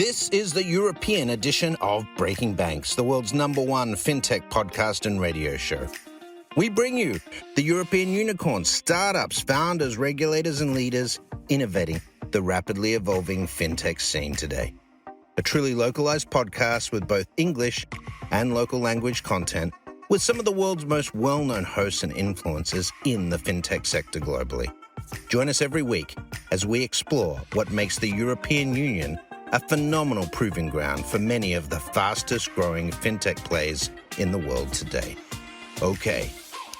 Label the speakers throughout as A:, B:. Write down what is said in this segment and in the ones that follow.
A: This is the European edition of Breaking Banks, the world's #1 fintech podcast and radio show. We bring you the European unicorns, startups, founders, regulators, and leaders innovating the rapidly evolving fintech scene today. A truly localized podcast with both English and local language content, with some of the world's most well-known hosts and influencers in the fintech sector globally. Join us every week as we explore what makes the European Union a phenomenal proving ground for many of the fastest growing fintech plays in the world today. Okay,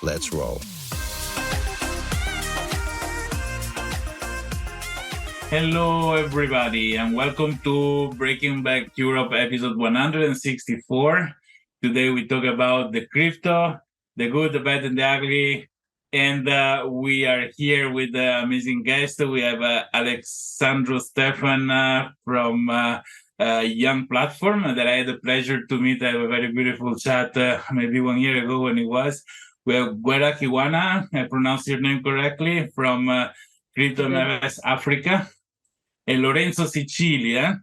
A: let's roll.
B: Hello, everybody, and welcome to Breaking Back Europe episode 164. Today we talk about the crypto, the good, the bad, and the ugly. And we are here with an amazing guest. We have Alexandru Stefan from a young platform that I had the pleasure to meet. I have a very beautiful chat maybe 1 year ago when it was. We have Gwera Kiwana, I pronounced your name correctly, from Crypto MLS Africa. And Lorenzo Sicilia,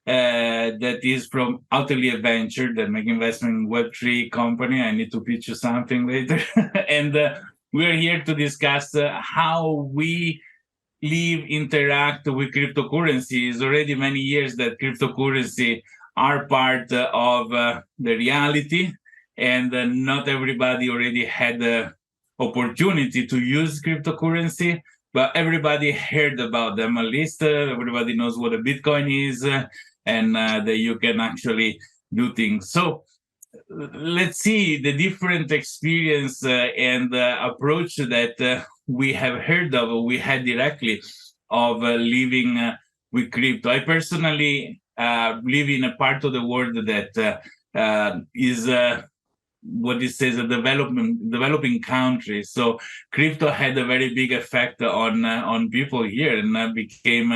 B: that is from Outlier Venture, that make investment in Web3 company. I need to pitch you something later. And we're here to discuss how we interact with cryptocurrency. It's already many years that cryptocurrency are part of the reality, and not everybody already had the opportunity to use cryptocurrency, but everybody heard about them. At least everybody knows what a Bitcoin is, and that you can actually do things. So let's see the different experience and approach that we have heard of, we had directly of living with crypto. I personally live in a part of the world that is what it says a developing country. So crypto had a very big effect on people here, and became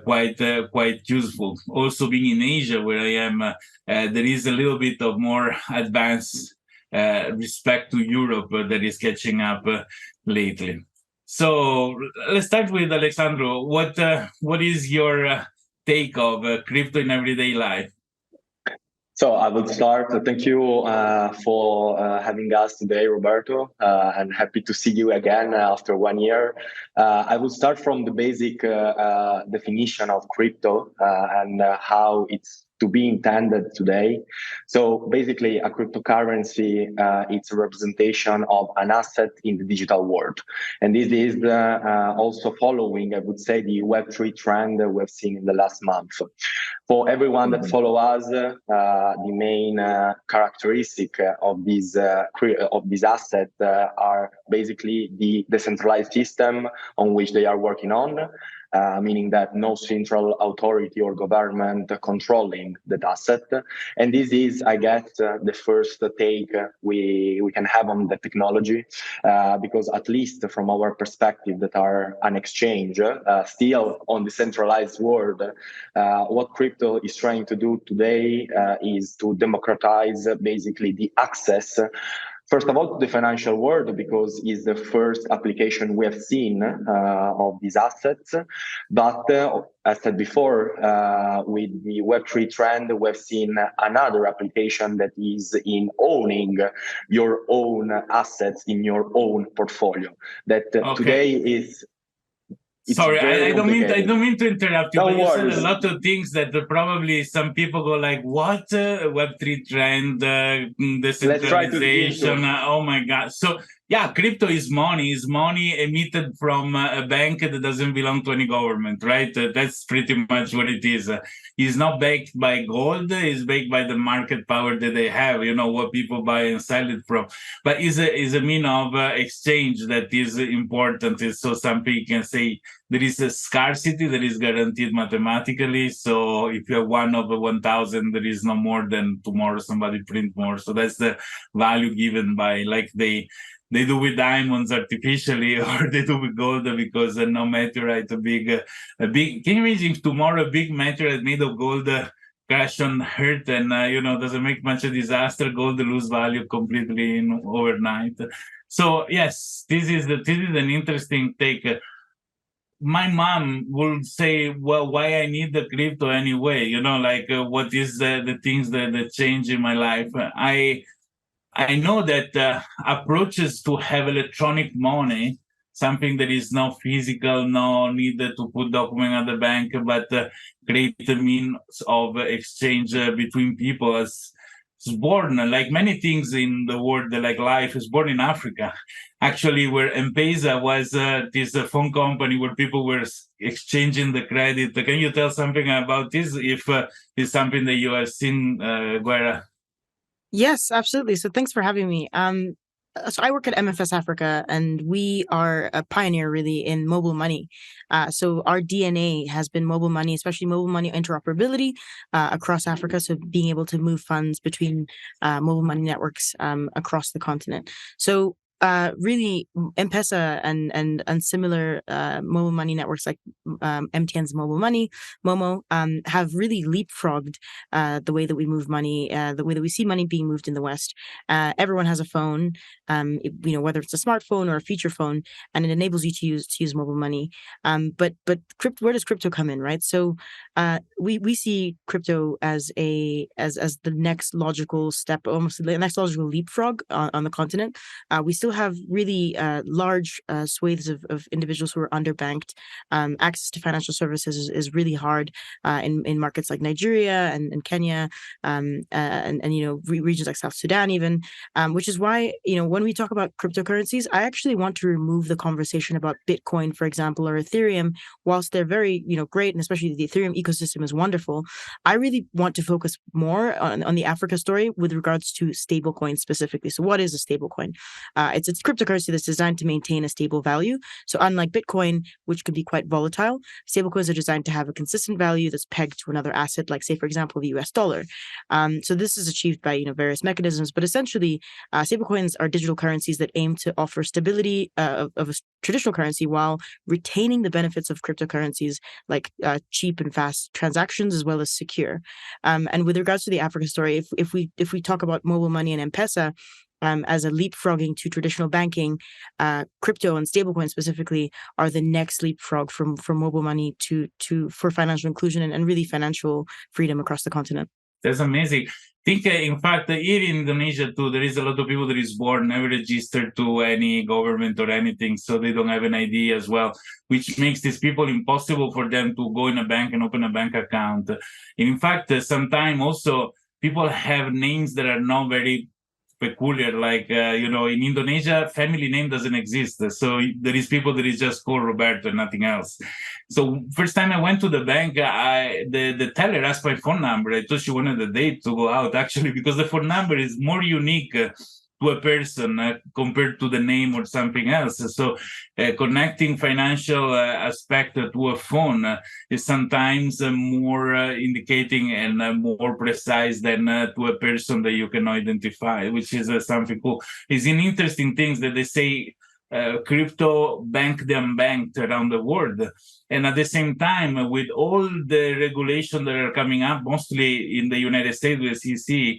B: quite useful. Also, being in Asia, where I am, there is a little bit of more advanced respect to Europe that is catching up lately. So let's start with Alexandru. What is your take of crypto in everyday life?
C: So I will start. Thank you for having us today, Roberto, and happy to see you again after 1 year. I will start from the basic definition of crypto and how it's to be intended today. So basically, a cryptocurrency, it's a representation of an asset in the digital world. And this is also following, I would say, the Web3 trend that we've seen in the last month. For everyone that follow us, the main characteristic of these assets are basically the decentralized system on which they are working on, meaning that no central authority or government controlling that asset. And this is, I guess, the first take we can have on the technology, because at least from our perspective that are an exchange, still on the centralized world, what crypto is trying to do today is to democratize basically the access, first of all, to the financial world, because it's the first application we have seen of these assets. But as said before, with the Web3 trend, we've seen another application that is in owning your own assets in your own portfolio. That today is.
B: Sorry, I don't mean to interrupt you, but you said a lot of things that probably some people go like, what? Web3 trend, decentralization, oh my God. So yeah, crypto is money emitted from a bank that doesn't belong to any government, right? That's pretty much what it is. It's not backed by gold, it's backed by the market power that they have, what people buy and sell it from. But is a mean of exchange that is important. So some people can say, there is a scarcity that is guaranteed mathematically. So if you have 1 over 1,000, there is no more than tomorrow somebody print more. So that's the value given by, like they do with diamonds artificially, or they do with gold because no meteorite, a big. Can you imagine tomorrow a big meteorite made of gold crash on Earth and doesn't make much a disaster? Gold lose value completely overnight. So yes, this is an interesting take. my mom will say, well, why I need the crypto anyway? Like what is the things that change in my life? I know that approaches to have electronic money, something that is not physical, no needed to put document at the bank, but create a means of exchange between people is born, like many things in the world, like life is born in Africa. Actually, where M-Pesa was this phone company where people were exchanging the credit. Can you tell something about this, if it's something that you have seen, Gwera?
D: Yes, absolutely. So thanks for having me. So I work at MFS Africa, and we are a pioneer really in mobile money. So our DNA has been mobile money, especially mobile money interoperability across Africa. So being able to move funds between mobile money networks across the continent. So really, M-Pesa and similar mobile money networks like MTN's Mobile Money, Momo, have really leapfrogged the way that we move money, the way that we see money being moved in the West. Everyone has a phone, whether it's a smartphone or a feature phone, and it enables you to use mobile money. But where does crypto come in, right? So we see crypto as the next logical step, almost the next logical leapfrog on the continent. We still have really large swathes of individuals who are underbanked. Access to financial services is really hard in markets like Nigeria and Kenya, and regions like South Sudan even, which is why when we talk about cryptocurrencies, I actually want to remove the conversation about Bitcoin, for example, or Ethereum. Whilst they're very great, and especially the Ethereum ecosystem is wonderful, I really want to focus more on the Africa story with regards to stablecoins specifically. So what is a stablecoin? It's cryptocurrency that's designed to maintain a stable value. So unlike Bitcoin, which can be quite volatile, stablecoins are designed to have a consistent value that's pegged to another asset, like say, for example, the US dollar. So this is achieved by various mechanisms, but essentially stablecoins are digital currencies that aim to offer stability of a traditional currency while retaining the benefits of cryptocurrencies, like cheap and fast transactions as well as secure. And with regards to the Africa story, if we talk about mobile money and M-Pesa, as a leapfrogging to traditional banking, crypto and stablecoin specifically are the next leapfrog from mobile money for financial inclusion and really financial freedom across the continent.
B: That's amazing. I think, in fact, here in Indonesia too, there is a lot of people that is born, never registered to any government or anything, so they don't have an ID as well, which makes these people impossible for them to go in a bank and open a bank account. And in fact, sometimes also people have names that are not very peculiar, like in Indonesia, family name doesn't exist, so there is people that is just called Roberto and nothing else. So first time I went to the bank, the teller asked my phone number. I thought she wanted a date to go out, actually, because the phone number is more unique to a person compared to the name or something else. So connecting financial aspect to a phone is sometimes more indicating and more precise than to a person that you can identify, which is something cool. It's an interesting things that they say, crypto bank the unbanked around the world. And at the same time, with all the regulation that are coming up, mostly in the United States with SEC,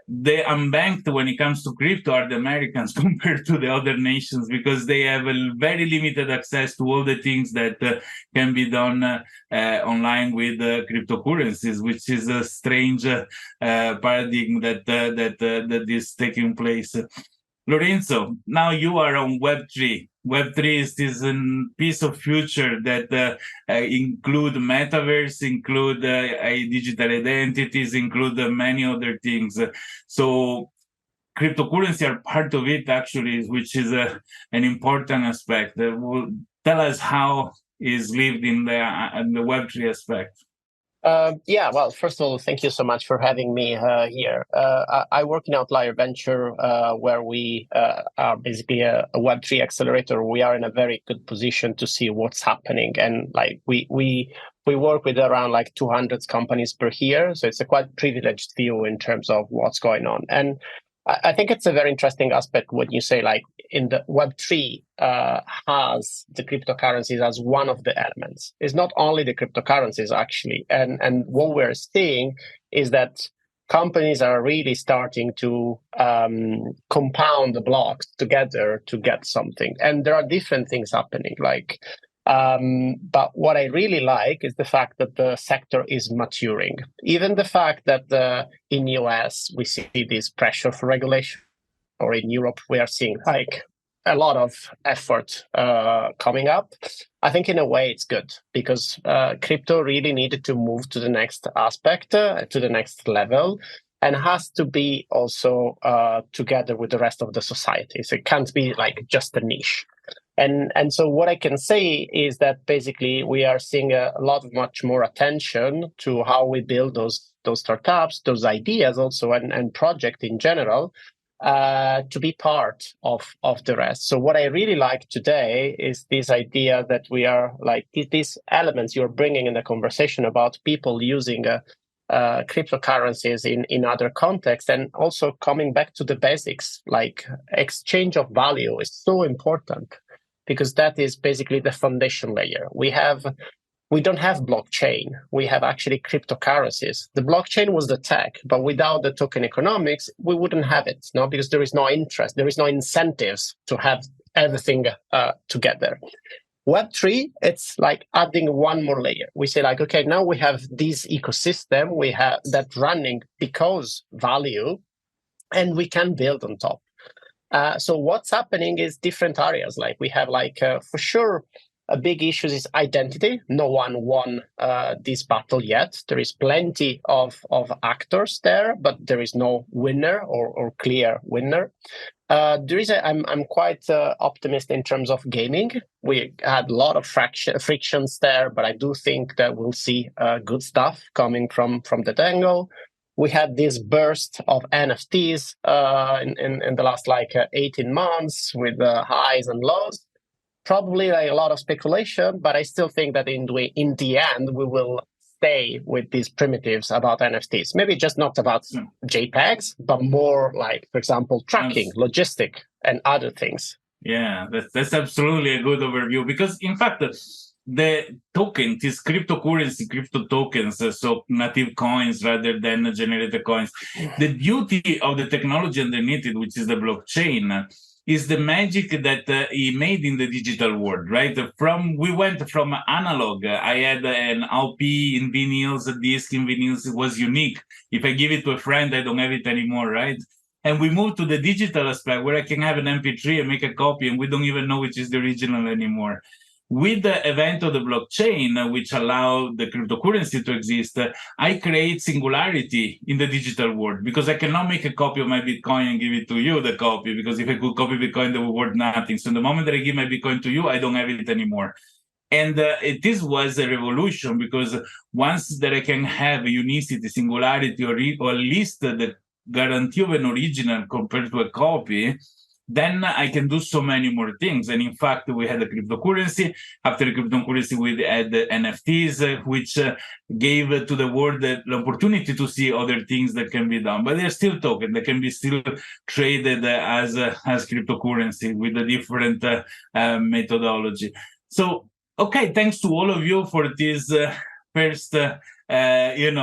B: the unbanked when it comes to crypto are the Americans compared to the other nations, because they have a very limited access to all the things that can be done online with cryptocurrencies, which is a strange paradigm that is taking place. Lorenzo, now you are on Web3. Web3 is this piece of future that include metaverse, include digital identities, include many other things. So cryptocurrency are part of it, actually, which is an important aspect. Tell us how is lived in the Web3 aspect.
E: Well, first of all, thank you so much for having me here. I work in Outlier Venture, where we are basically a Web3 accelerator. We are in a very good position to see what's happening, and like we work with around like 200 companies per year, so it's a quite privileged view in terms of what's going on. And I think it's a very interesting aspect when you say like in the Web3 has the cryptocurrencies as one of the elements. It's not only the cryptocurrencies actually, and what we're seeing is that companies are really starting to compound the blocks together to get something, and there are different things happening. Like But what I really like is the fact that the sector is maturing. Even the fact that in US we see this pressure for regulation, or in Europe we are seeing like a lot of effort coming up. I think in a way it's good, because crypto really needed to move to the next aspect, to the next level, and has to be also together with the rest of the society. So it can't be like just a niche. And so what I can say is that basically we are seeing a lot of much more attention to how we build those startups, those ideas also, and project in general, to be part of the rest. So what I really like today is this idea that we are like these elements you're bringing in the conversation about people using cryptocurrencies in other contexts, and also coming back to the basics, like exchange of value is so important, because that is basically the foundation layer. We don't have blockchain. We have actually cryptocurrencies. The blockchain was the tech, but without the token economics, we wouldn't have it, no? Because there is no interest, there is no incentives to have everything together. Web3, it's like adding one more layer. We say like, okay, now we have this ecosystem, we have that running because value, and we can build on top. So what's happening is different areas. Like we have for sure, a big issue is identity. No one won this battle yet. There is plenty of actors there, but there is no winner or clear winner. I'm quite optimistic in terms of gaming. We had a lot of frictions there, but I do think that we'll see good stuff coming from that angle. We had this burst of NFTs in the last 18 months with highs and lows. Probably a lot of speculation, but I still think that in the end, we will stay with these primitives about NFTs. Maybe just not about JPEGs, but more like, for example, tracking, logistic, and other things.
B: Yeah, that's absolutely a good overview, because in fact, the token, this cryptocurrency, crypto tokens, so native coins rather than generated coins, the beauty of the technology underneath it, which is the blockchain, is the magic that he made in the digital world, right? We went from analog. I had an LP in vinyls, a disc in vinyls. It was unique. If I give it to a friend, I don't have it anymore, right? And we moved to the digital aspect where I can have an MP3 and make a copy, and we don't even know which is the original anymore. With the event of the blockchain, which allowed the cryptocurrency to exist, I create singularity in the digital world, because I cannot make a copy of my Bitcoin and give it to you, the copy, because if I could copy Bitcoin, they would worth nothing. So the moment that I give my Bitcoin to you, I don't have it anymore. And this was a revolution, because once that I can have unicity, singularity, or at least the guarantee of an original compared to a copy, then I can do so many more things. And in fact, we had a cryptocurrency. After the cryptocurrency, we had the NFTs, which gave to the world the opportunity to see other things that can be done. But they're still tokens. They can be still traded as cryptocurrency with a different methodology. So, okay, thanks to all of you for this first opinion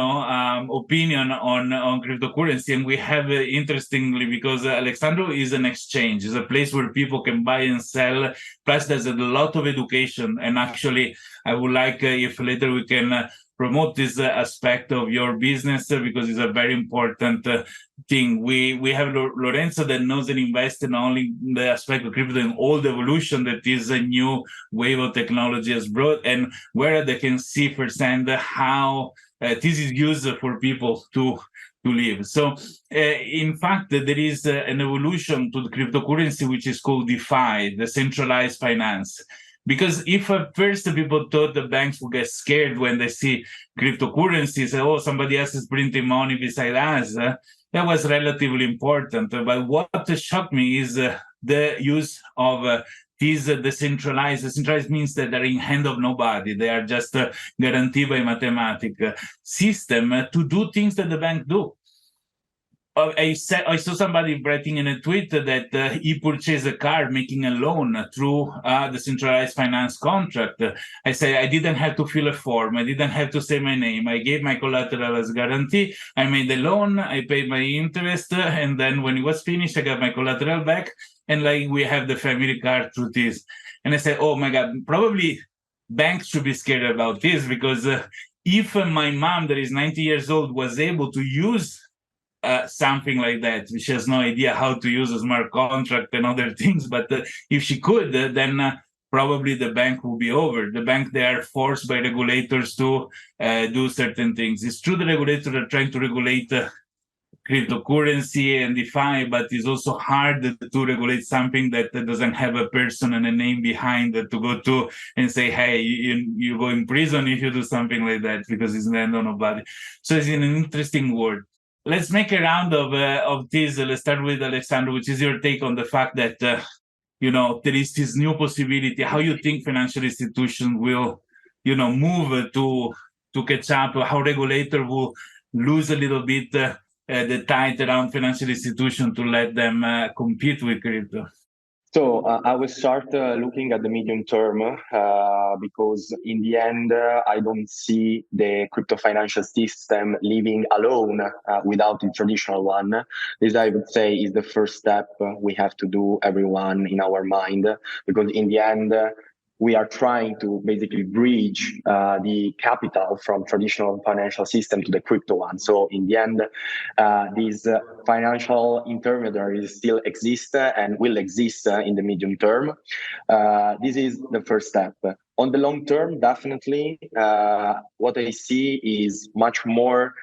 B: on cryptocurrency. And we have, interestingly, because Alexandru is an exchange, is a place where people can buy and sell. Plus, there's a lot of education. And actually, I would like if later we can promote this aspect of your business, because it's a very important thing. We have Lorenzo that knows and invests in only the aspect of crypto and all the evolution that is a new wave of technology has brought, and where they can see firsthand how this is used for people to live. So, in fact, there is an evolution to the cryptocurrency, which is called DeFi, decentralized finance. Because if at first people thought the banks would get scared when they see cryptocurrencies, oh, somebody else is printing money beside us, that was relatively important. But what shocked me is the use of these decentralized. Decentralized means that they're in hand of nobody. They are just guaranteed by mathematical system to do things that the bank do. I saw somebody writing in a tweet that he purchased a car making a loan through the centralized finance contract. I say I didn't have to fill a form. I didn't have to say my name. I gave my collateral as guarantee. I made the loan. I paid my interest. And then when it was finished, I got my collateral back. And we have the family car through this. And I said, oh my God, probably banks should be scared about this, because if my mom, that is 90 years old, was able to use something like that, she has no idea how to use a smart contract and other things, but if she could, then probably the bank will be over. The bank, they are forced by regulators to do certain things. It's true the regulators are trying to regulate cryptocurrency and DeFi, but it's also hard to regulate something that doesn't have a person and a name behind it to go to and say, hey, you go in prison if you do something like that, because it's land on nobody. So it's an interesting word. Let's make a round of this. Let's start with Alexandru, which is your take on the fact that, there is this new possibility. How you think financial institutions will, move to catch up, how regulator will lose a little bit the tide around financial institutions to let them compete with crypto?
C: So I will start looking at the medium term because in the end, I don't see the crypto financial system living alone without the traditional one. This, I would say, is the first step we have to do, everyone in our mind, because in the end, we are trying to basically bridge the capital from traditional financial system to the crypto one. So in the end, these financial intermediaries still exist and will exist in the medium term. This is the first step. On the long term, definitely, what I see is much more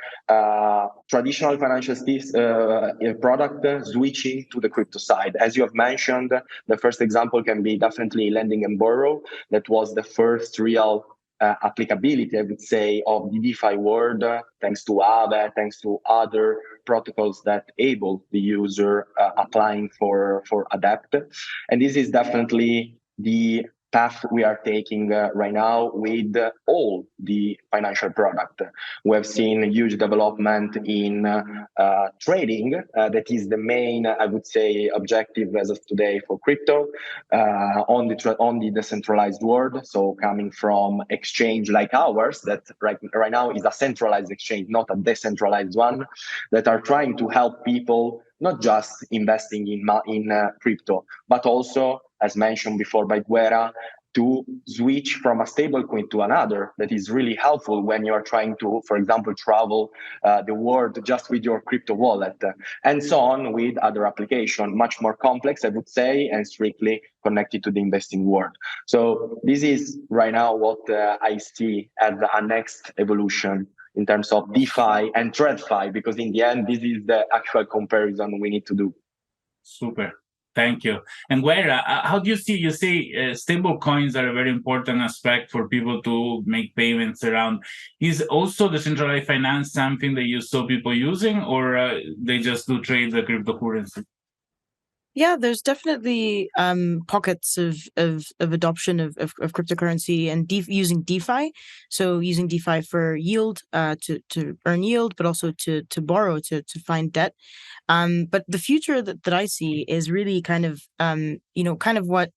C: traditional financial product switching to the crypto side. As you have mentioned, the first example can be definitely lending and borrow. That was the first real applicability, I would say, of the DeFi world, thanks to Aave, thanks to other protocols that able the user applying for Adapt. And this is definitely the path we are taking right now with all the financial product. We have seen a huge development in trading. That is the main, I would say, objective as of today for crypto on the decentralized world. So coming from exchange like ours, that right now is a centralized exchange, not a decentralized one, that are trying to help people not just investing in crypto, but also, as mentioned before by Gwera, to switch from a stable coin to another. That is really helpful when you are trying to, for example, travel the world just with your crypto wallet, and so on with other applications, much more complex, I would say, and strictly connected to the investing world. So this is right now what I see as a next evolution in terms of DeFi and TradFi, because in the end, this is the actual comparison we need to do.
B: Super. Thank you. And Gwera, how do you see, stable coins are a very important aspect for people to make payments around. Is also decentralized finance something that you saw people using, or they just do trade the cryptocurrency?
D: Yeah, there's definitely pockets of adoption of cryptocurrency and using DeFi. So using DeFi for yield, to earn yield, but also to borrow, to find debt. But the future that I see is really kind of what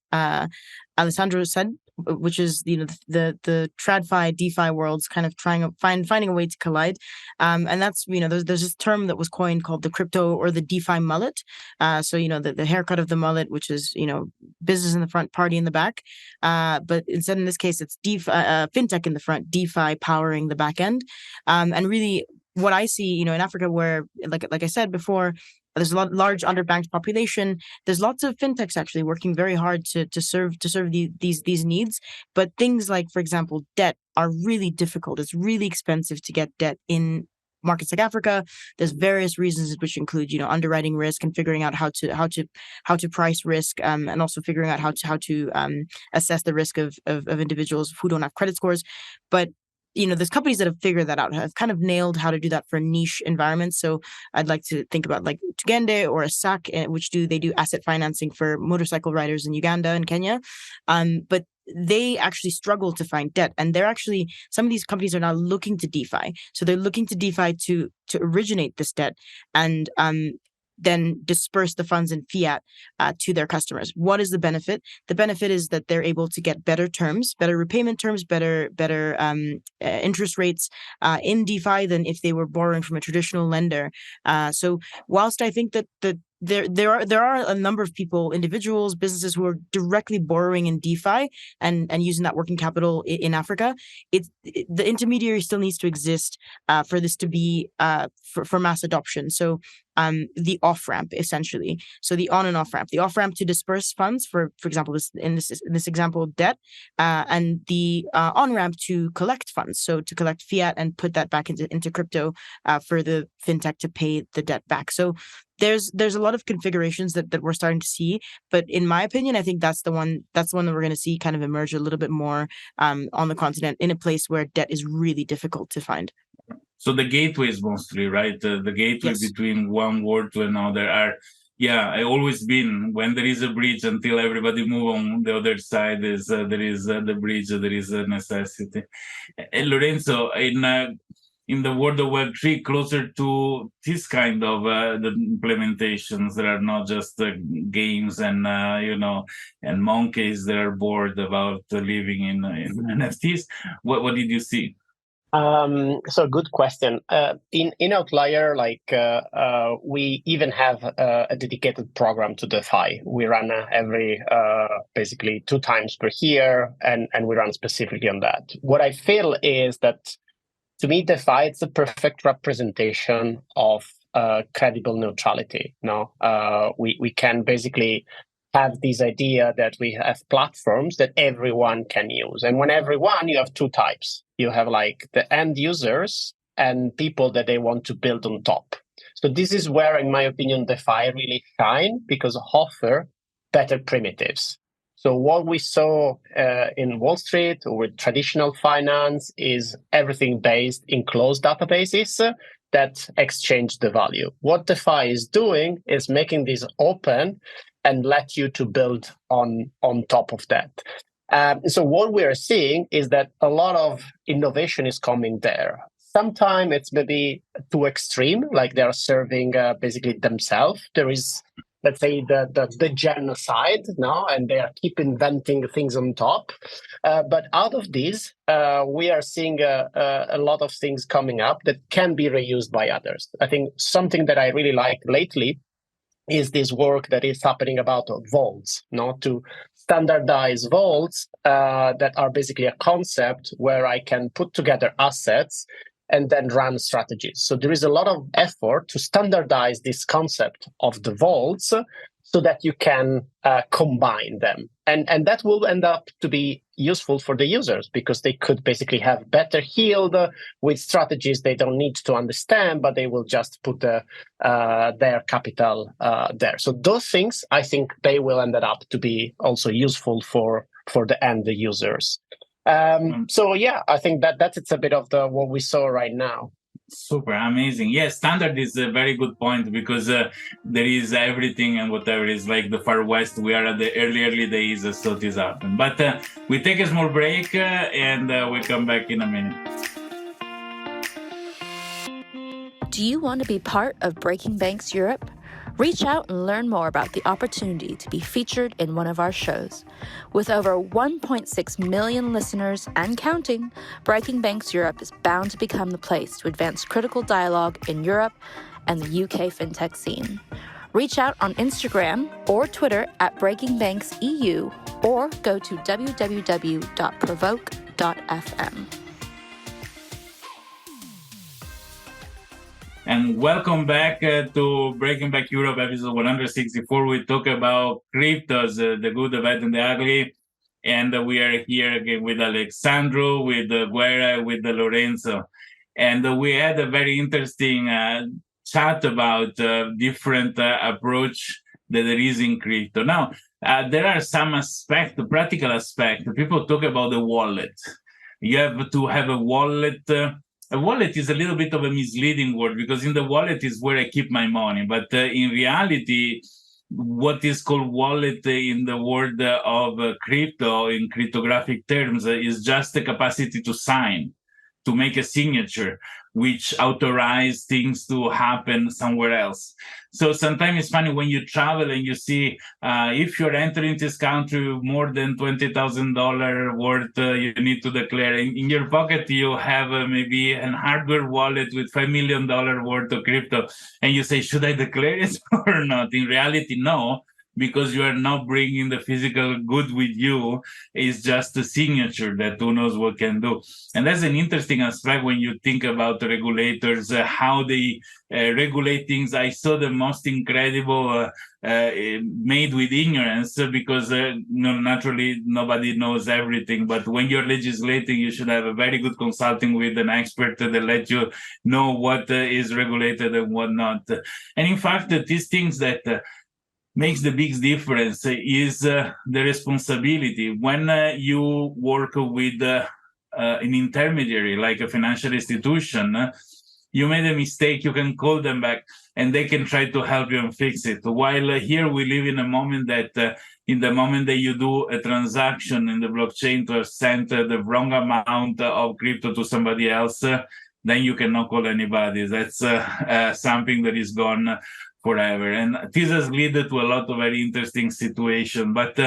D: Alessandro said, which is the TradFi DeFi worlds kind of finding a way to collide, and that's there's this term that was coined called the crypto or the DeFi mullet. So the haircut of the mullet, which is business in the front, party in the back, but instead in this case it's DeFi, fintech in the front, DeFi powering the back end, and really what I see in Africa, where like I said before, there's a large underbanked population. There's lots of fintechs actually working very hard to serve these needs. But things like, for example, debt are really difficult. It's really expensive to get debt in markets like Africa. There's various reasons, which include underwriting risk and figuring out how to price risk, and also figuring out how to assess the risk of individuals who don't have credit scores. But there's companies that have figured that out, have kind of nailed how to do that for niche environments. So I'd like to think about like Tugende or a SAC, which they do asset financing for motorcycle riders in Uganda and Kenya. But they actually struggle to find debt. And some of these companies are now looking to DeFi. So they're looking to DeFi to originate this debt and then disperse the funds in fiat to their customers. What is the benefit? The benefit is that they're able to get better terms, better repayment terms, better interest rates in DeFi than if they were borrowing from a traditional lender. So whilst I think that there are a number of people, individuals, businesses who are directly borrowing in DeFi and using that working capital in Africa. The intermediary still needs to exist for this to be for mass adoption. So the off ramp, essentially. So the on and off ramp. The off ramp to disperse funds, for example, in this example, debt, and the on ramp to collect funds. So to collect fiat and put that back into crypto for the fintech to pay the debt back. So there's a lot of configurations that we're starting to see, but in my opinion, I think that's the one that we're going to see kind of emerge a little bit more on the continent, in a place where debt is really difficult to find.
B: So the gateways mostly, right? The gateway between one world to another are, I always been, when there is a bridge, until everybody move on the other side, there is the bridge, there is a necessity. Lorenzo, in the world of Web3, closer to this kind of the implementations that are not just games and and monkeys that are bored about living in NFTs. What did you see?
E: So good question. In Outlier, we even have a dedicated program to DeFi. We run every basically 2 times per year, and we run specifically on that. What I feel is that, to me, DeFi, it's the perfect representation of credible neutrality. We can basically have this idea that we have platforms that everyone can use. And when everyone, you have 2 types. You have the end users and people that they want to build on top. So this is where, in my opinion, DeFi really shine, because offer better primitives. So what we saw in Wall Street or with traditional finance is everything based in closed databases that exchange the value. What DeFi is doing is making this open and let you to build on top of that. So what we are seeing is that a lot of innovation is coming there. Sometimes it's maybe too extreme, like they are serving basically themselves. There is, let's say, the genocide now, and they are keep inventing things on top. But out of this, we are seeing a lot of things coming up that can be reused by others. I think something that I really like lately is this work that is happening about vaults, to standardize vaults that are basically a concept where I can put together assets and then run strategies. So there is a lot of effort to standardize this concept of the vaults so that you can combine them. And that will end up to be useful for the users, because they could basically have better yield with strategies they don't need to understand, but they will just put their capital there. So those things, I think they will end up to be also useful for the end users. So I think that's a bit of the what we saw right now.
B: Super amazing. Yes, standard is a very good point, because there is everything and whatever is like the Far West. We are at the early days, so this happened. But we take a small break and we come back in a minute.
F: Do you want to be part of Breaking Banks Europe? Reach out and learn more about the opportunity to be featured in one of our shows. With over 1.6 million listeners and counting, Breaking Banks Europe is bound to become the place to advance critical dialogue in Europe and the UK fintech scene. Reach out on Instagram or Twitter at Breaking Banks EU, or go to www.provoke.fm.
B: And welcome back to Breaking Back Europe, episode 164. We talk about cryptos, the good, the bad, and the ugly. And we are here again with Alexandru, with Gwera, with Lorenzo. And we had a very interesting chat about different approach that there is in crypto. Now, there are some practical aspect. People talk about the wallet. You have to have a wallet. A wallet is a little bit of a misleading word, because in the wallet is where I keep my money. But in reality, what is called wallet in the world of crypto, in cryptographic terms, is just the capacity to sign, to make a signature. which authorize things to happen somewhere else. So sometimes it's funny when you travel and you see if you're entering this country with more than $20,000 worth, you need to declare. In your pocket, you have maybe an hardware wallet with $5 million worth of crypto. And you say, should I declare it or not? In reality, no, because you are not bringing the physical good with you. It's just a signature that who knows what can do. And that's an interesting aspect when you think about the regulators, how they regulate things. I saw the most incredible made with ignorance, because naturally nobody knows everything. But when you're legislating, you should have a very good consulting with an expert that let you know what is regulated and what not. And in fact, these things that makes the big difference is the responsibility. When you work with an intermediary, like a financial institution, you made a mistake, you can call them back and they can try to help you and fix it. While here we live in a moment that in the moment that you do a transaction in the blockchain to have sent the wrong amount of crypto to somebody else, then you cannot call anybody. That's something that is gone forever. And this has led to a lot of very interesting situations, but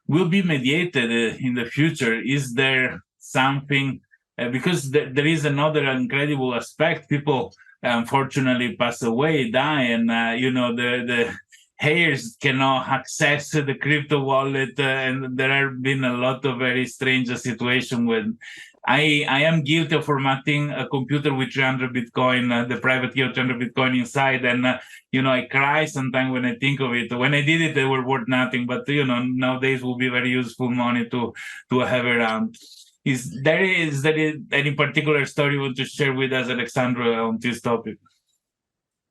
B: will be mediated in the future. Is there something, because there is another incredible aspect, people unfortunately pass away, die, and the heirs cannot access the crypto wallet, and there have been a lot of very strange situations when I am guilty of formatting a computer with 300 Bitcoin, the private key of 300 Bitcoin inside. And, I cry sometimes when I think of it. When I did it, they were worth nothing. But, nowadays will be very useful money to have around. Is there any particular story you want to share with us, Alexandru, on this topic?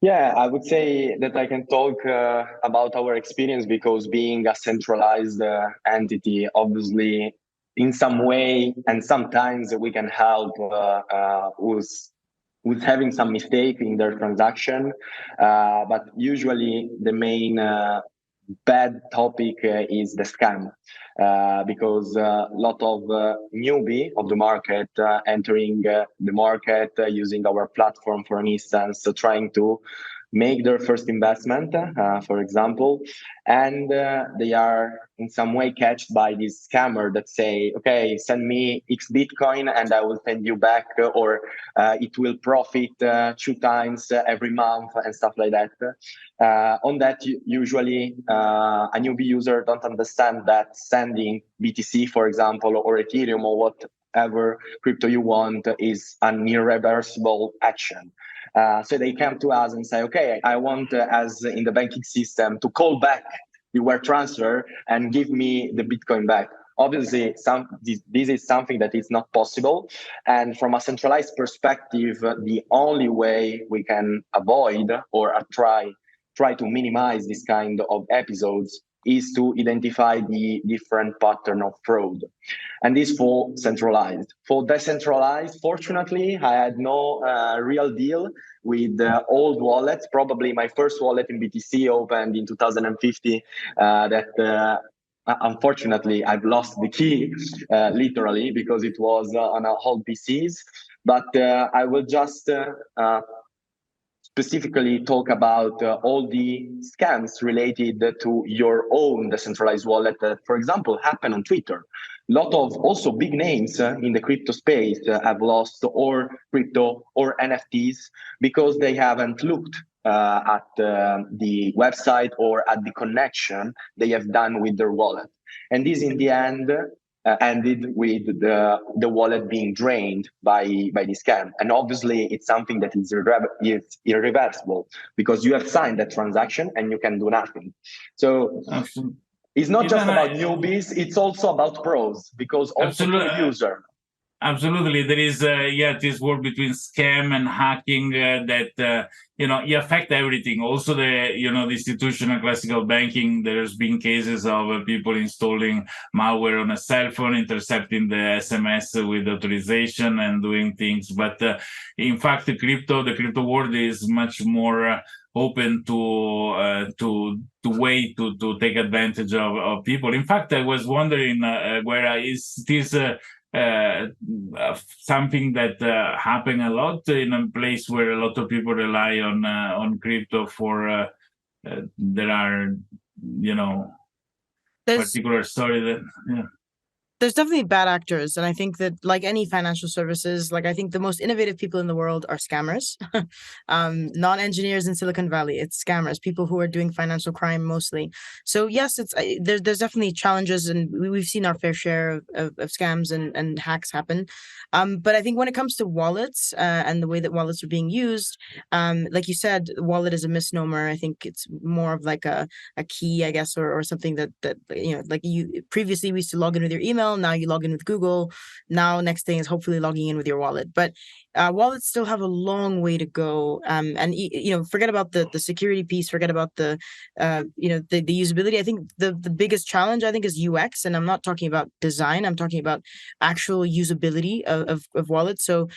C: Yeah, I would say that I can talk about our experience, because being a centralized entity, obviously, in some way, and sometimes we can help with having some mistake in their transaction. But usually the main bad topic is the scam, because a lot of newbie of the market entering the market using our platform, for instance, trying to make their first investment, for example, and they are in some way catched by this scammer that say, okay, send me X Bitcoin and I will send you back, or it will profit 2 times every month and stuff like that. On that, usually a newbie user don't understand that sending BTC, for example, or Ethereum or whatever crypto you want is an irreversible action. So they come to us and say, okay, I want, as in the banking system, to call back the wire transfer and give me the Bitcoin back. Obviously, this is something that is not possible. And from a centralized perspective, the only way we can avoid or try to minimize this kind of episodes is to identify the different pattern of fraud. And this for centralized. For decentralized, fortunately, I had no real deal with old wallets. Probably my first wallet in BTC opened in 2050 unfortunately, I've lost the key, literally, because it was on our old PCs. But I will just specifically talk about all the scams related to your own decentralized wallet that, for example, happen on Twitter. A lot of also big names in the crypto space have lost or crypto or NFTs because they haven't looked at the website or at the connection they have done with their wallet. And this, in the end, ended with the wallet being drained by the scam. And obviously, it's something that is irreversible because you have signed that transaction and you can do nothing. So it's not just about newbies, it's also about pros, because also for the user.
B: Absolutely. There is, this war between scam and hacking that, you affect everything. Also, the institutional classical banking, there's been cases of people installing malware on a cell phone, intercepting the SMS with authorization and doing things. But in fact, the crypto world is much more open to way to take advantage of people. In fact, I was wondering, Gwera, is this something that happened a lot in a place where a lot of people rely on crypto for there are, particular story that
D: There's definitely bad actors, and I think that, like any financial services, like I think the most innovative people in the world are scammers, not engineers in Silicon Valley. It's scammers, people who are doing financial crime mostly. So yes, there's definitely challenges, and we've seen our fair share of scams and hacks happen. But I think when it comes to wallets and the way that wallets are being used, like you said, wallet is a misnomer. I think it's more of like a key, I guess, or something that like you previously we used to log in with your email. Now you log in with Google. Now next thing is hopefully logging in with your wallet. But wallets still have a long way to go. And forget about the security piece. Forget about the usability. I think the biggest challenge I think is UX, and I'm not talking about design. I'm talking about actual usability of wallets. So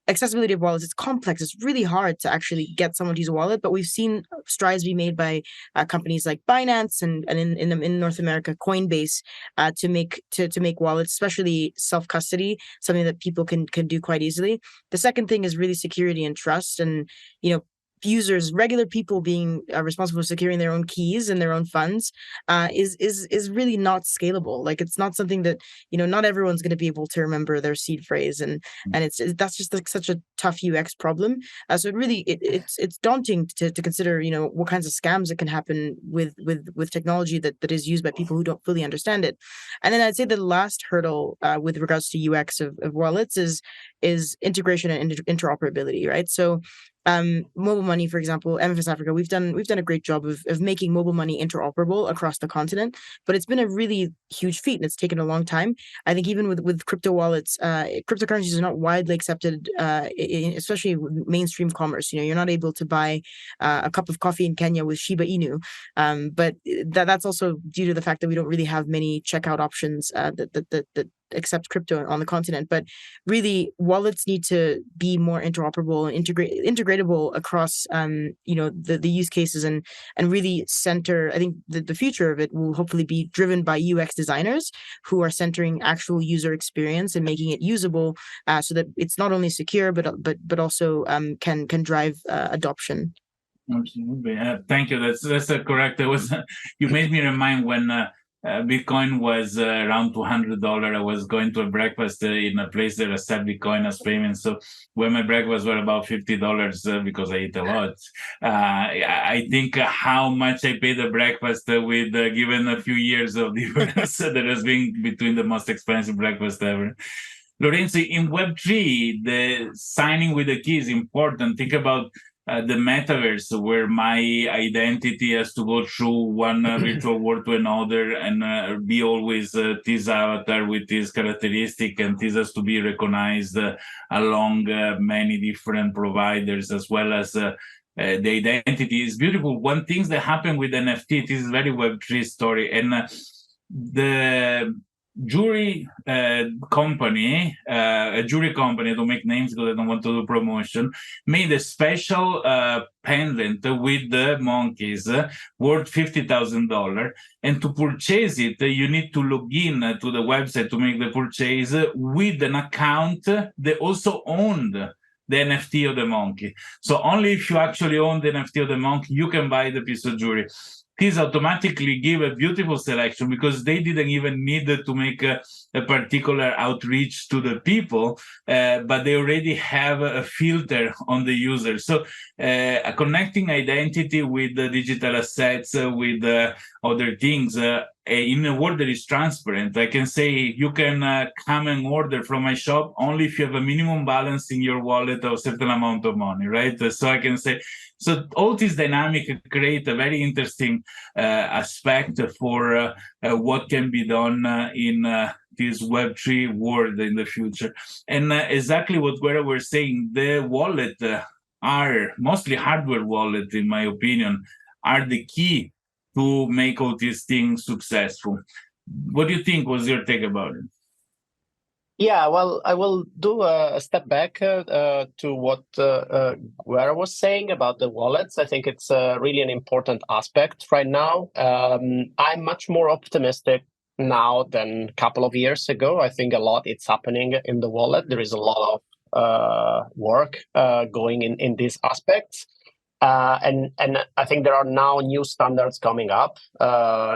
D: accessibility of wallets, it's complex. It's really hard to actually get someone to use a wallet, but we've seen strides be made by companies like Binance and in North America, Coinbase, to make wallets, especially self-custody, something that people can do quite easily. The second thing is really security and trust, and users, regular people being responsible for securing their own keys and their own funds is really not scalable. Like it's not something that not everyone's going to be able to remember their seed phrase, and that's just like such a tough UX problem. So it really it's daunting to consider what kinds of scams that can happen with technology that is used by people who don't fully understand it. And then I'd say the last hurdle with regards to UX of wallets is integration and interoperability, right? So mobile money, for example, MFS Africa, we've done a great job of making mobile money interoperable across the continent, but it's been a really huge feat and it's taken a long time. I think even with crypto wallets, cryptocurrencies are not widely accepted, especially with mainstream commerce. You're not able to buy a cup of coffee in Kenya with Shiba Inu, but that's also due to the fact that we don't really have many checkout options that accept crypto on the continent. But really, wallets need to be more interoperable and integratable across the use cases and really center. I think the future of it will hopefully be driven by UX designers who are centering actual user experience and making it usable, so that it's not only secure but also can drive adoption.
B: Absolutely. Thank you. That's correct. You made me remind when Bitcoin was around $200. I was going to a breakfast in a place that accepted Bitcoin as payment. So when my breakfast were about $50 because I eat a lot, I think how much I paid the breakfast with given a few years of difference that has been between the most expensive breakfast ever. Lorenzo, in Web3, the signing with the key is important. Think about the metaverse, where my identity has to go through one virtual world to another and be always this avatar with this characteristic, and this has to be recognized along many different providers, as well as the identity is beautiful. One thing that happened with NFT, this is very Web3 story, and the jury company, a jury company, to make names because I don't want to do promotion, made a special pendant with the monkeys worth $50,000. And to purchase it, you need to log in to the website to make the purchase with an account that also owned the NFT of the monkey. So only if you actually own the NFT of the monkey, you can buy the piece of jewelry. These automatically give a beautiful selection because they didn't even need to make a particular outreach to the people, but they already have a filter on the user. So connecting identity with the digital assets, with other things, in a world that is transparent, I can say you can come and order from my shop only if you have a minimum balance in your wallet of a certain amount of money, right? So I can say, so all this dynamic create a very interesting aspect for what can be done in this Web3 world in the future. And exactly what Gwera was saying, the wallet are mostly hardware wallet, in my opinion, are the key to make all these things successful. What do you think was your take about it?
E: Yeah, well, I will do a step back to what Gwera was saying about the wallets. I think it's really an important aspect right now. I'm much more optimistic now than a couple of years ago. I think a lot it's happening in the wallet. There is a lot of work going in these aspects. And I think there are now new standards coming up,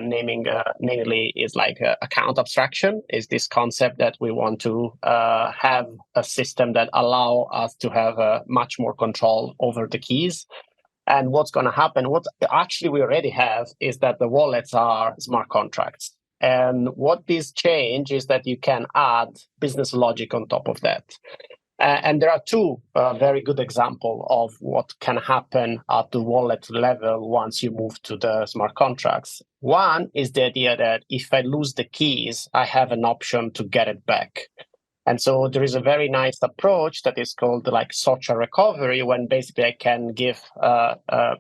E: namely is like account abstraction, is this concept that we want to have a system that allow us to have much more control over the keys. And what's going to happen, what actually we already have, is that the wallets are smart contracts. And what this change is that you can add business logic on top of that. And there are two very good examples of what can happen at the wallet level once you move to the smart contracts. One is the idea that if I lose the keys, I have an option to get it back. And so there is a very nice approach that is called like social recovery, when basically I can give, I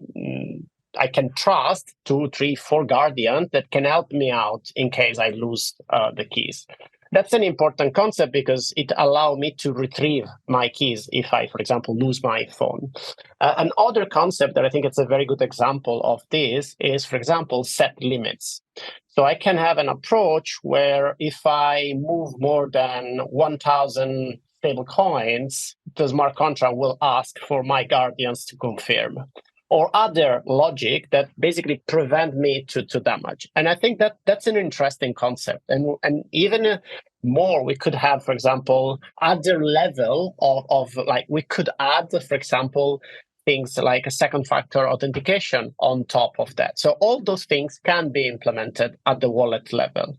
E: can trust 2, 3, 4 guardians that can help me out in case I lose the keys. That's an important concept because it allows me to retrieve my keys if I, for example, lose my phone. Another concept that I think it's a very good example of this is, for example, set limits. So I can have an approach where if I move more than 1,000 stable coins, the smart contract will ask for my guardians to confirm, or other logic that basically prevent me to damage. And I think that that's an interesting concept. And even more, we could have, for example, other level of like, we could add, for example, things like a second factor authentication on top of that. So all those things can be implemented at the wallet level.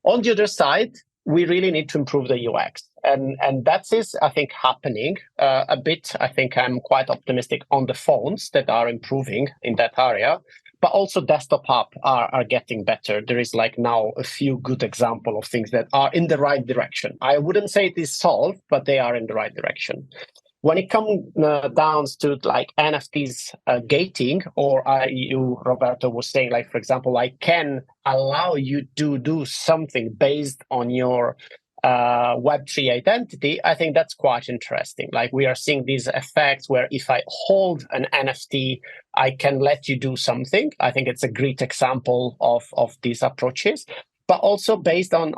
E: On the other side, we really need to improve the UX. And that is, I think, happening a bit. I think I'm quite optimistic on the phones that are improving in that area, but also desktop app are getting better. There is like now a few good examples of things that are in the right direction. I wouldn't say it is solved, but they are in the right direction. When it comes down to like NFTs gating, or you, Roberto, was saying, like, for example, I can allow you to do something based on your Web3 identity, I think that's quite interesting. Like, we are seeing these effects where if I hold an NFT, I can let you do something. I think it's a great example of these approaches, but also based on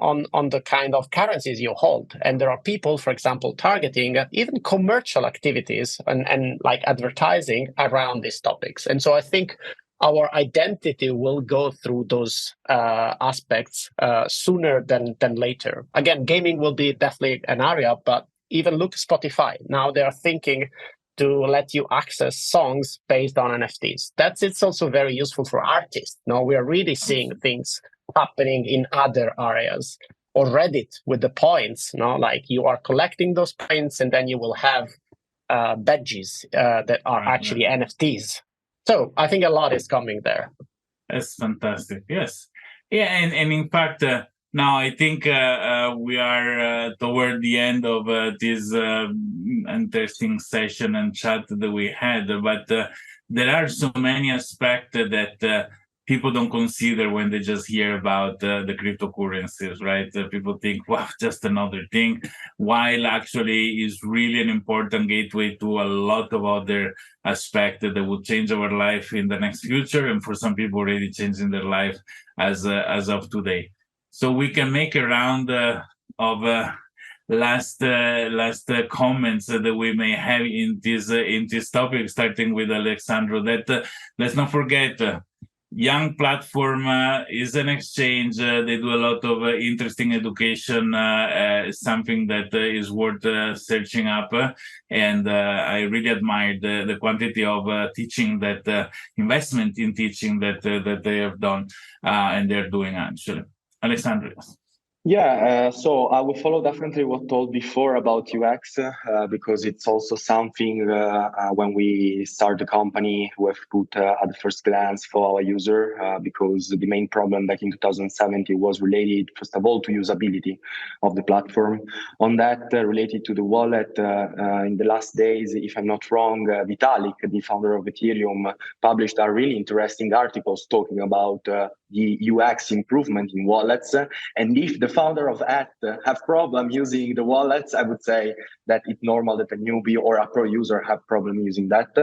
E: the kind of currencies you hold. And there are people, for example, targeting even commercial activities and like advertising around these topics. And so I think our identity will go through those aspects sooner than later. Again, gaming will be definitely an area, but even look at Spotify. Now they are thinking to let you access songs based on NFTs. It's also very useful for artists. Now we are really seeing things happening in other areas. Or Reddit with the points, like you are collecting those points and then you will have badges that are actually NFTs. So I think a lot is coming there.
B: That's fantastic. Yes. Yeah. And in fact, now I think we are toward the end of this interesting session and chat that we had. But there are so many aspects that people don't consider when they just hear about the cryptocurrencies, right? People think, wow, just another thing, while actually is really an important gateway to a lot of other aspects that will change our life in the next future, and for some people already changing their life as of today. So we can make a round of last comments that we may have in this topic, starting with Alexandru. That let's not forget. Young platform is an exchange. They do a lot of interesting education, something that is worth searching up. And I really admire the quantity of teaching that investment in teaching that they have done and they're doing actually. Alexandru.
C: Yeah, so I will follow definitely what told before about UX, because it's also something when we start the company, we have put at the first glance for our user, because the main problem back in 2017 was related, first of all, to usability of the platform. On that, related to the wallet, in the last days, if I'm not wrong, Vitalik, the founder of Ethereum, published a really interesting articles talking about the UX improvement in wallets. And if the founder of that have problem using the wallets, I would say that it's normal that a newbie or a pro user have problem using that.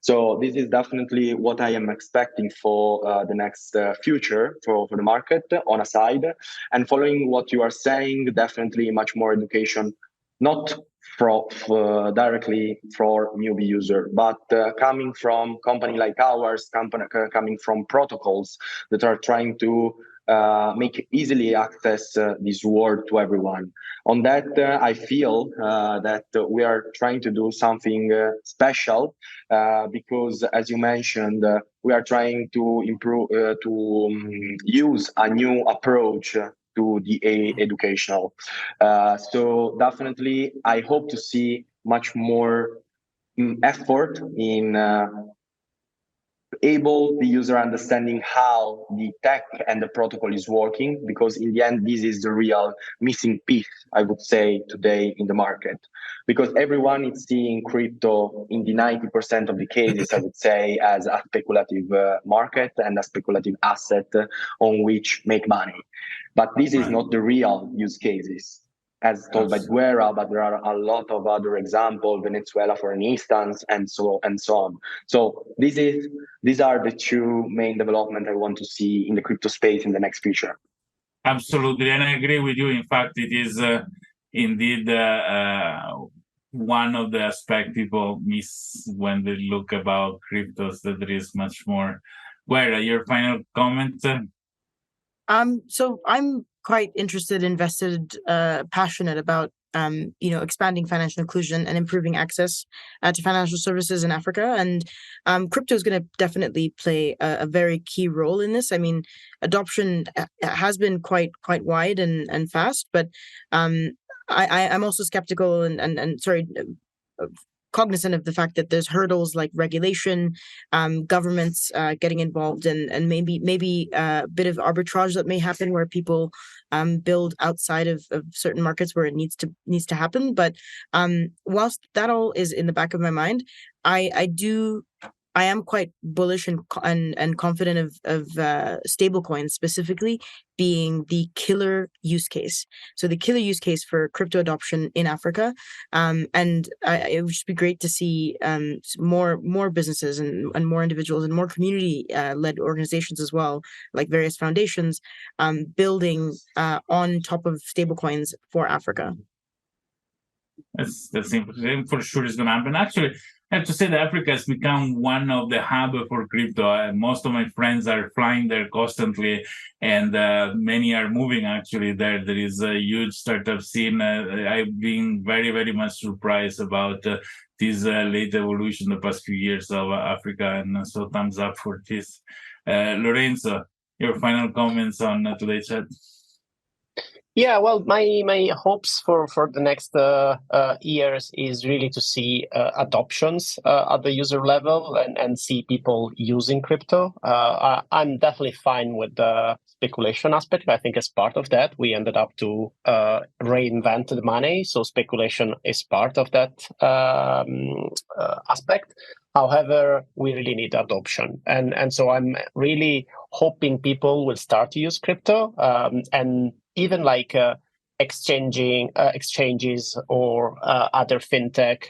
C: So this is definitely what I am expecting for the next future for the market on a side. And following what you are saying, definitely much more education, not directly for newbie user, but coming from company like ours, coming from protocols that are trying to make easily access this world to everyone. On that, I feel that we are trying to do something special because, as you mentioned, we are trying to improve, use a new approach to the educational. So definitely, I hope to see much more effort in able the user understanding how the tech and the protocol is working, because in the end, this is the real missing piece, I would say, today in the market. Because everyone is seeing crypto in the 90% of the cases, I would say, as a speculative market and a speculative asset on which make money. But this is not the real use cases, as told by Gwera, but there are a lot of other examples, Venezuela for an instance, and so on. So these are the two main developments I want to see in the crypto space in the next future.
B: Absolutely, and I agree with you. In fact, it is indeed one of the aspects people miss when they look about cryptos, that there is much more. Gwera, your final comment?
D: So I'm quite interested, invested, passionate about expanding financial inclusion and improving access to financial services in Africa. And crypto is going to definitely play a very key role in this. I mean, adoption has been quite wide and fast, but I'm also skeptical and cognizant of the fact that there's hurdles like regulation, governments getting involved, and maybe a bit of arbitrage that may happen where people build outside of certain markets where it needs to happen. But whilst that all is in the back of my mind, I am quite bullish and confident of stable coins specifically being the killer use case. So the killer use case for crypto adoption in Africa, and it would just be great to see more businesses and more individuals and more community led organizations as well, like various foundations, building on top of stable coins for Africa.
B: That's for sure is going to happen. Actually, I have to say that Africa has become one of the hub for crypto. Most of my friends are flying there constantly, and many are moving actually there. There is a huge startup scene. I've been very, very much surprised about this late evolution the past few years of Africa, and so thumbs up for this. Lorenzo, your final comments on today's chat?
E: Yeah, well, my hopes for the next years is really to see adoptions at the user level and see people using crypto. I'm definitely fine with the speculation aspect. I think as part of that, we ended up to reinvent the money. So speculation is part of that aspect. However, we really need adoption. And so I'm really hoping people will start to use crypto and even like exchanges or other fintech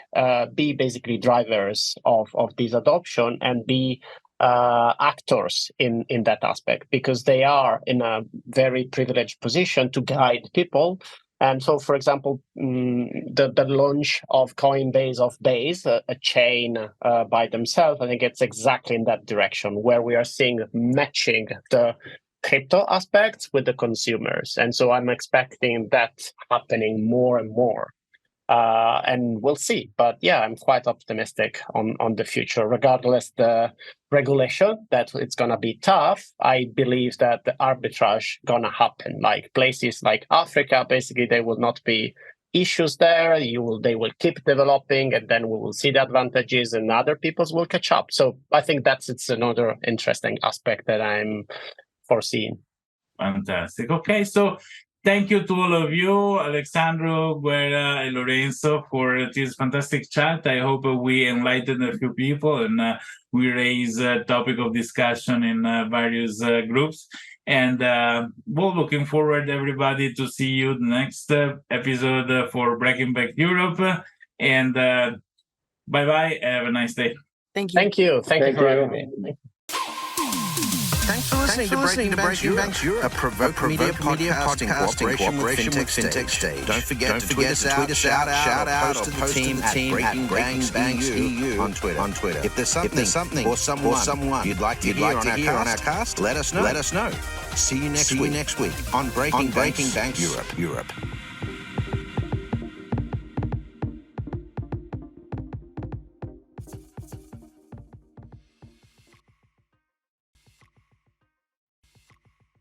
E: be basically drivers of this adoption and be actors in that aspect, because they are in a very privileged position to guide people. And so, for example, the launch of Coinbase of Base, a chain by themselves, I think it's exactly in that direction where we are seeing matching the crypto aspects with the consumers. And so I'm expecting that happening more and more. And we'll see. But yeah, I'm quite optimistic on the future, regardless the regulation, that it's going to be tough. I believe that the arbitrage going to happen. Like places like Africa, basically, there will not be issues there. They will keep developing, and then we will see the advantages, and other peoples will catch up. So I think it's another interesting aspect that I'm foreseen.
B: Fantastic. Okay, so Thank you to all of you, Alexandru, Gwera, and Lorenzo, for this fantastic chat. I hope we enlightened a few people and we raise a topic of discussion in various groups. And we're looking forward, everybody, to see you the next episode for Breaking Back Europe. And bye-bye. Have a nice day.
D: Thank you.
E: Thank you. Thank you for having me.
A: Thanks for listening to Breaking Banks Europe, a Provoke Media podcast in cooperation with Fintech Stage. Don't forget to tweet us out, shout out, or post to the team at Breaking Banks EU on Twitter. If there's something or someone you'd like to hear on our cast, let us know. See you next week on Breaking Banks Europe.